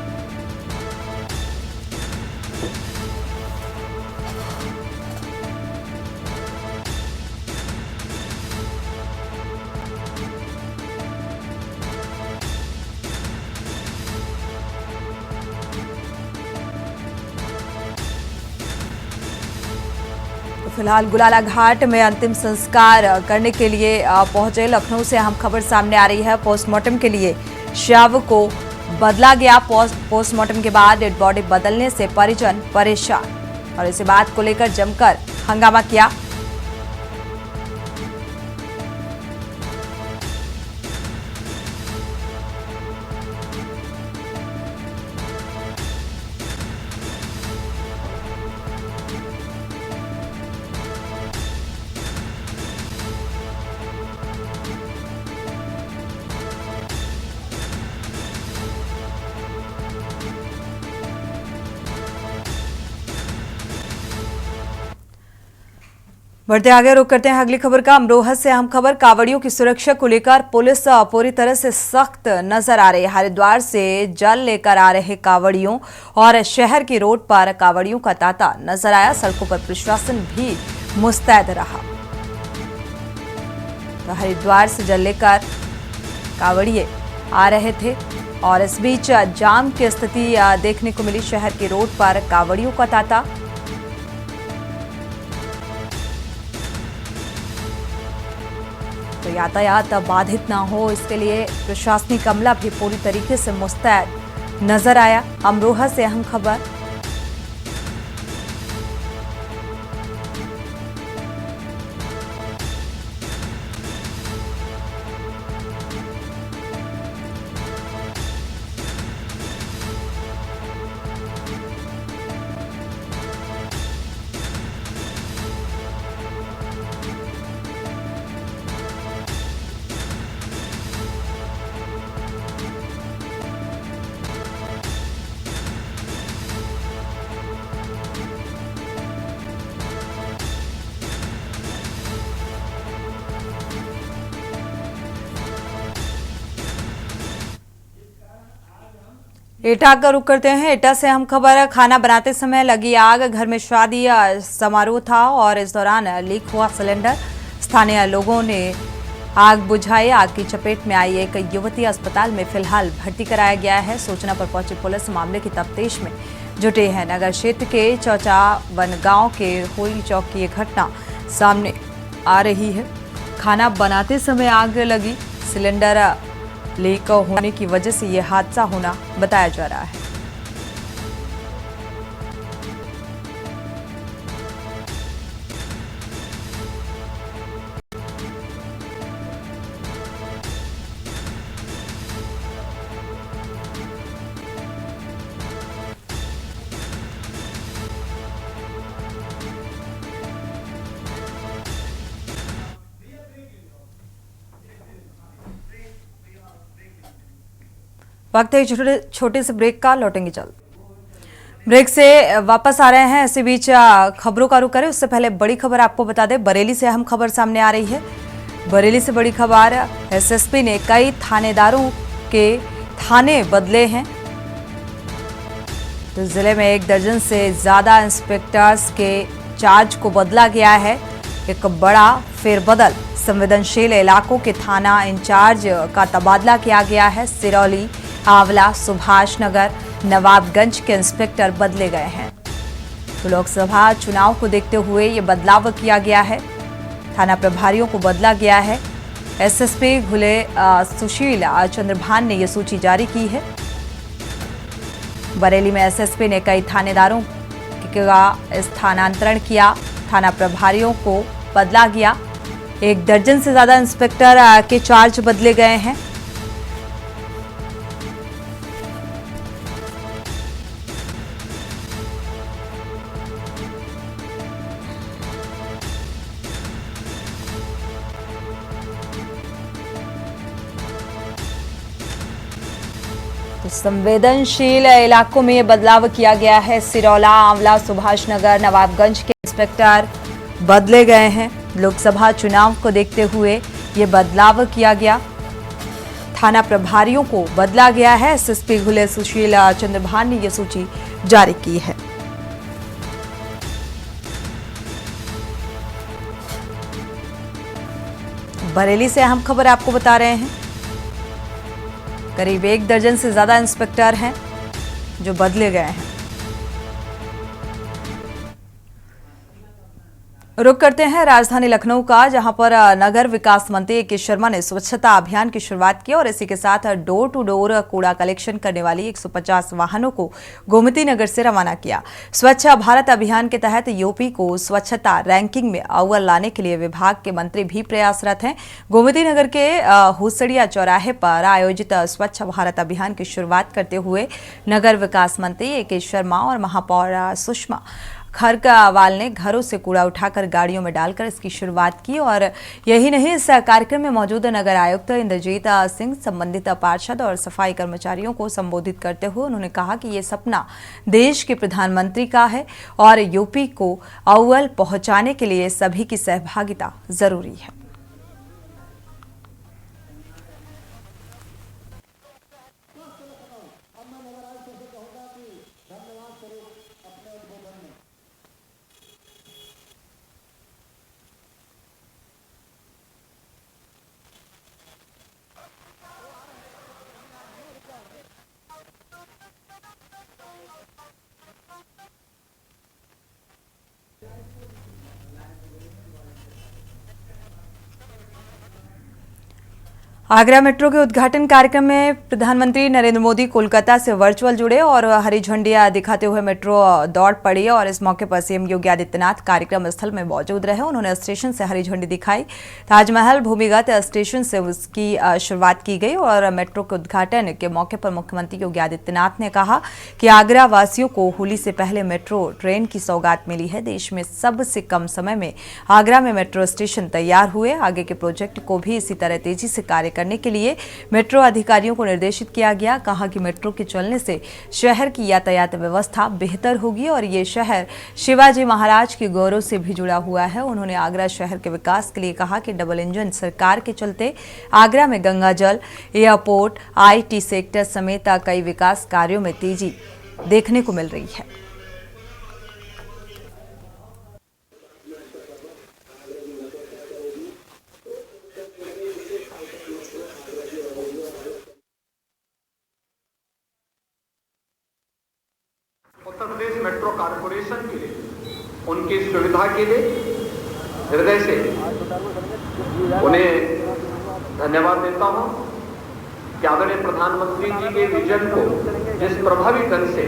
फिलहाल गुलाला घाट में अंतिम संस्कार करने के लिए पहुंचे। लखनऊ से अहम खबर सामने आ रही है। पोस्टमार्टम के लिए शव को बदला गया। पोस्टमार्टम के बाद डेड बॉडी बदलने से परिजन परेशान और इसी बात को लेकर जमकर हंगामा किया। बढ़ते आगे रुक करते हैं अगली खबर का। अमरोहा से अहम खबर, कांवड़ियों की सुरक्षा को लेकर पुलिस पूरी तरह से सख्त नजर आ रही है। हरिद्वार से जल लेकर आ रहे कांवड़ियों और शहर की रोड पर कांवड़ियों का तांता नजर आया। सड़कों पर प्रशासन भी मुस्तैद रहा। तो हरिद्वार से जल लेकर कांवड़िए आ रहे थे और इस बीच जाम की स्थिति देखने को मिली। शहर की रोड पर कांवड़ियों का तांता। तो यातायात बाधित ना हो, इसके लिए प्रशासनिक अमला भी पूरी तरीके से मुस्तैद नजर आया। अमरोहा से अहम खबर। एटा का रुख करते हैं। एटा से हम खबर, खाना बनाते समय लगी आग। घर में शादी समारोह था और इस दौरान लीक हुआ सिलेंडर। स्थानीय लोगों ने आग बुझाई। आग की चपेट में आई एक युवती अस्पताल में फिलहाल भर्ती कराया गया है। सूचना पर पहुंची पुलिस मामले की तफ्तीश में जुटे हैं। नगर क्षेत्र के चौचा वनगांव के होली चौक की यह घटना सामने आ रही है। खाना बनाते समय आग लगी। सिलेंडर लीक होने की वजह से यह हादसा होना बताया जा रहा है। वक्त है छोटे से ब्रेक का, लौटेंगे जल्द। ब्रेक से वापस आ रहे हैं। इसी बीच खबरों का रुख करें उससे पहले बड़ी खबर आपको बता दें। बरेली से अहम खबर सामने आ रही है। बरेली से बड़ी खबर, एसएसपी ने कई थानेदारों के थाने बदले हैं। तो जिले में 1 दर्जन से ज्यादा इंस्पेक्टर्स के चार्ज को बदला गया है। एक बड़ा फेरबदल, संवेदनशील इलाकों के थाना इंचार्ज का तबादला किया गया है। सिरौली, आंवला, सुभाष नगर, नवाबगंज के इंस्पेक्टर बदले गए हैं। तो लोकसभा चुनाव को देखते हुए ये बदलाव किया गया है। थाना प्रभारियों को बदला गया है। एसएसपी घुले सुशील चंद्रभान ने यह सूची जारी की है। बरेली में एसएसपी ने कई थानेदारों का स्थानांतरण किया। थाना प्रभारियों को बदला गया। 1 दर्जन से ज्यादा इंस्पेक्टर के चार्ज बदले गए हैं। तो संवेदनशील इलाकों में ये बदलाव किया गया है। सिरौला, आंवला, सुभाष नगर, नवाबगंज के इंस्पेक्टर बदले गए हैं। लोकसभा चुनाव को देखते हुए ये बदलाव किया गया। थाना प्रभारियों को बदला गया है। एसएसपी घुले सुशील चंद्रभान ने यह सूची जारी की है। बरेली से अहम खबर आपको बता रहे हैं। करीब 1 दर्जन से ज्यादा इंस्पेक्टर हैं जो बदले गए हैं। रुक करते हैं राजधानी लखनऊ का, जहां पर नगर विकास मंत्री ए.के. शर्मा ने स्वच्छता अभियान की शुरुआत की और इसी के साथ डोर टू डोर कूड़ा कलेक्शन करने वाली 150 वाहनों को गोमती नगर से रवाना किया। स्वच्छ भारत अभियान के तहत यूपी को स्वच्छता रैंकिंग में अव्वल लाने के लिए विभाग के मंत्री भी प्रयासरत हैं। गोमती नगर के हुसड़िया चौराहे पर आयोजित स्वच्छ भारत अभियान की शुरुआत करते हुए नगर विकास मंत्री ए.के. शर्मा और महापौर सुषमा खरकावाल ने घरों से कूड़ा उठाकर गाड़ियों में डालकर इसकी शुरुआत की। और यही नहीं, इस कार्यक्रम में मौजूद नगर आयुक्त इंद्रजीत सिंह, संबंधित पार्षद और सफाई कर्मचारियों को संबोधित करते हुए उन्होंने कहा कि ये सपना देश के प्रधानमंत्री का है और यूपी को अव्वल पहुंचाने के लिए सभी की सहभागिता जरूरी है। आगरा मेट्रो के उद्घाटन कार्यक्रम में प्रधानमंत्री नरेंद्र मोदी कोलकाता से वर्चुअल जुड़े और हरी झंडियां दिखाते हुए मेट्रो दौड़ पड़ी। और इस मौके पर सीएम योगी आदित्यनाथ कार्यक्रम स्थल में मौजूद रहे। उन्होंने स्टेशन से हरी झंडी दिखाई। ताजमहल भूमिगत स्टेशन से उसकी शुरुआत की गई और मेट्रो के उद्घाटन के मौके पर मुख्यमंत्री योगी आदित्यनाथ ने कहा कि आगरा वासियों को होली से पहले मेट्रो ट्रेन की सौगात मिली है। देश में सबसे कम समय में आगरा में मेट्रो स्टेशन तैयार हुए। आगे के प्रोजेक्ट को भी इसी तरह तेजी से कार्य करने के लिए मेट्रो अधिकारियों को निर्देशित किया गया। कहा कि मेट्रो के चलने से शहर की यातायात व्यवस्था बेहतर होगी और ये शहर शिवाजी महाराज के गौरव से भी जुड़ा हुआ है। उन्होंने आगरा शहर के विकास के लिए कहा कि डबल इंजन सरकार के चलते आगरा में गंगा जल, एयरपोर्ट, IT सेक्टर समेत कई विकास कार्यों में तेजी देखने को मिल रही है। उत्तर प्रदेश मेट्रो कॉर्पोरेशन के लिए, उनकी सुविधा के लिए हृदय से उन्हें धन्यवाद देता हूं कि आदरणीय प्रधानमंत्री जी के विजन को जिस प्रभावी ढंग से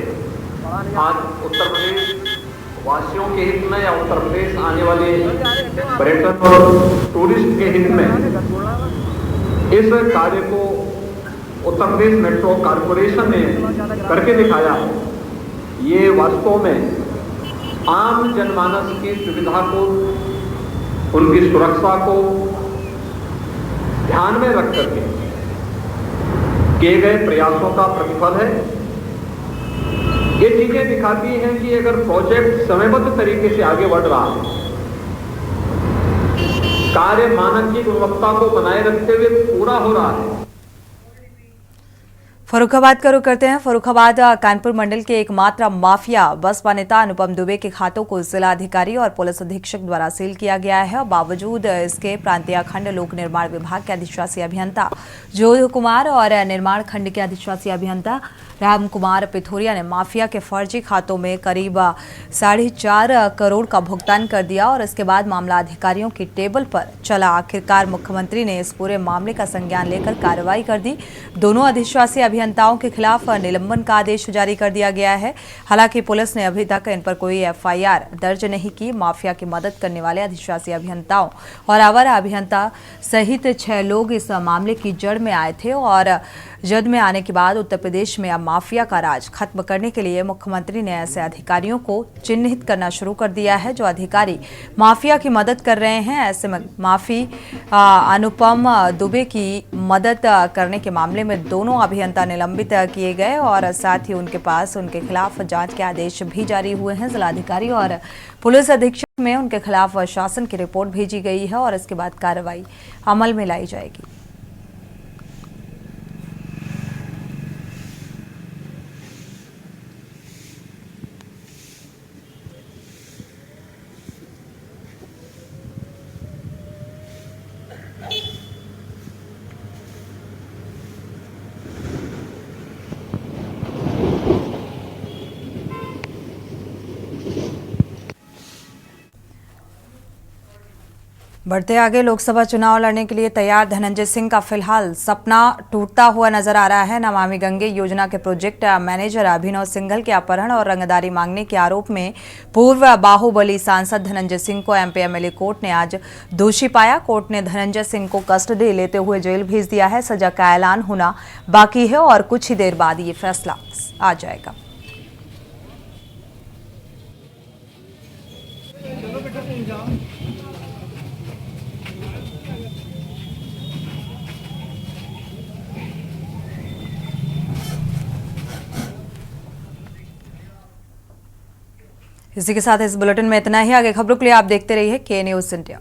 आज उत्तर प्रदेश वासियों के हित में या उत्तर प्रदेश आने वाले पर्यटन और टूरिस्ट के हित में इस कार्य को उत्तर प्रदेश मेट्रो कॉर्पोरेशन ने करके दिखाया है, ये वास्तव में आम जनमानस की सुविधा को, उनकी सुरक्षा को ध्यान में रख करके किए गए प्रयासों का प्रतिफल है। ये चीजें दिखाती हैं कि अगर प्रोजेक्ट समयबद्ध तरीके से आगे बढ़ रहा है, कार्य मानक की गुणवत्ता को बनाए रखते हुए पूरा हो रहा है। फर्रुखाबाद का रुख करते हैं। फर्रुखाबाद कानपुर मंडल के एकमात्र माफिया बसपा नेता अनुपम दुबे के खातों को जिला अधिकारी और पुलिस अधीक्षक द्वारा सील किया गया है। बावजूद इसके प्रांतीय खंड लोक निर्माण विभाग के अधिशासी अभियंता जोध कुमार और निर्माण खंड के अधिशासी अभियंता राम कुमार पिथोरिया ने माफिया के फर्जी खातों में करीब 4.5 करोड़ का भुगतान कर दिया और इसके बाद मामला अधिकारियों की टेबल पर चला। आखिरकार मुख्यमंत्री ने इस पूरे मामले का संज्ञान लेकर कार्रवाई कर दी। दोनों अधिशासी अभियंताओं के खिलाफ निलंबन का आदेश जारी कर दिया गया है। हालांकि पुलिस ने अभी तक इन पर कोई FIR दर्ज नहीं की। माफिया की मदद करने वाले अधिशासी अभियंताओं और आवारा अभियंता सहित 6 लोग इस मामले की जड़ में आए थे और जद में आने के बाद उत्तर प्रदेश में अब माफिया का राज खत्म करने के लिए मुख्यमंत्री ने ऐसे अधिकारियों को चिन्हित करना शुरू कर दिया है जो अधिकारी माफिया की मदद कर रहे हैं। ऐसे में माफी अनुपम दुबे की मदद करने के मामले में दोनों अभियंता निलंबित किए गए और साथ ही उनके पास उनके खिलाफ जांच के आदेश भी जारी हुए हैं। जिलाधिकारी और पुलिस अधीक्षक में उनके खिलाफ शासन की रिपोर्ट भेजी गई है और इसके बाद कार्रवाई अमल में लाई जाएगी। बढ़ते आगे, लोकसभा चुनाव लड़ने के लिए तैयार धनंजय सिंह का फिलहाल सपना टूटता हुआ नजर आ रहा है। नमामि गंगे योजना के प्रोजेक्ट मैनेजर अभिनव सिंघल के अपहरण और रंगदारी मांगने के आरोप में पूर्व बाहुबली सांसद धनंजय सिंह को MP MLA कोर्ट ने आज दोषी पाया। कोर्ट ने धनंजय सिंह को कस्टडी लेते हुए जेल भेज दिया है। सजा का ऐलान होना बाकी है और कुछ ही देर बाद ये फैसला आ जाएगा। इसी के साथ इस बुलेटिन में इतना ही। आगे खबरों के लिए आप देखते रहिए के न्यूज़ इंडिया।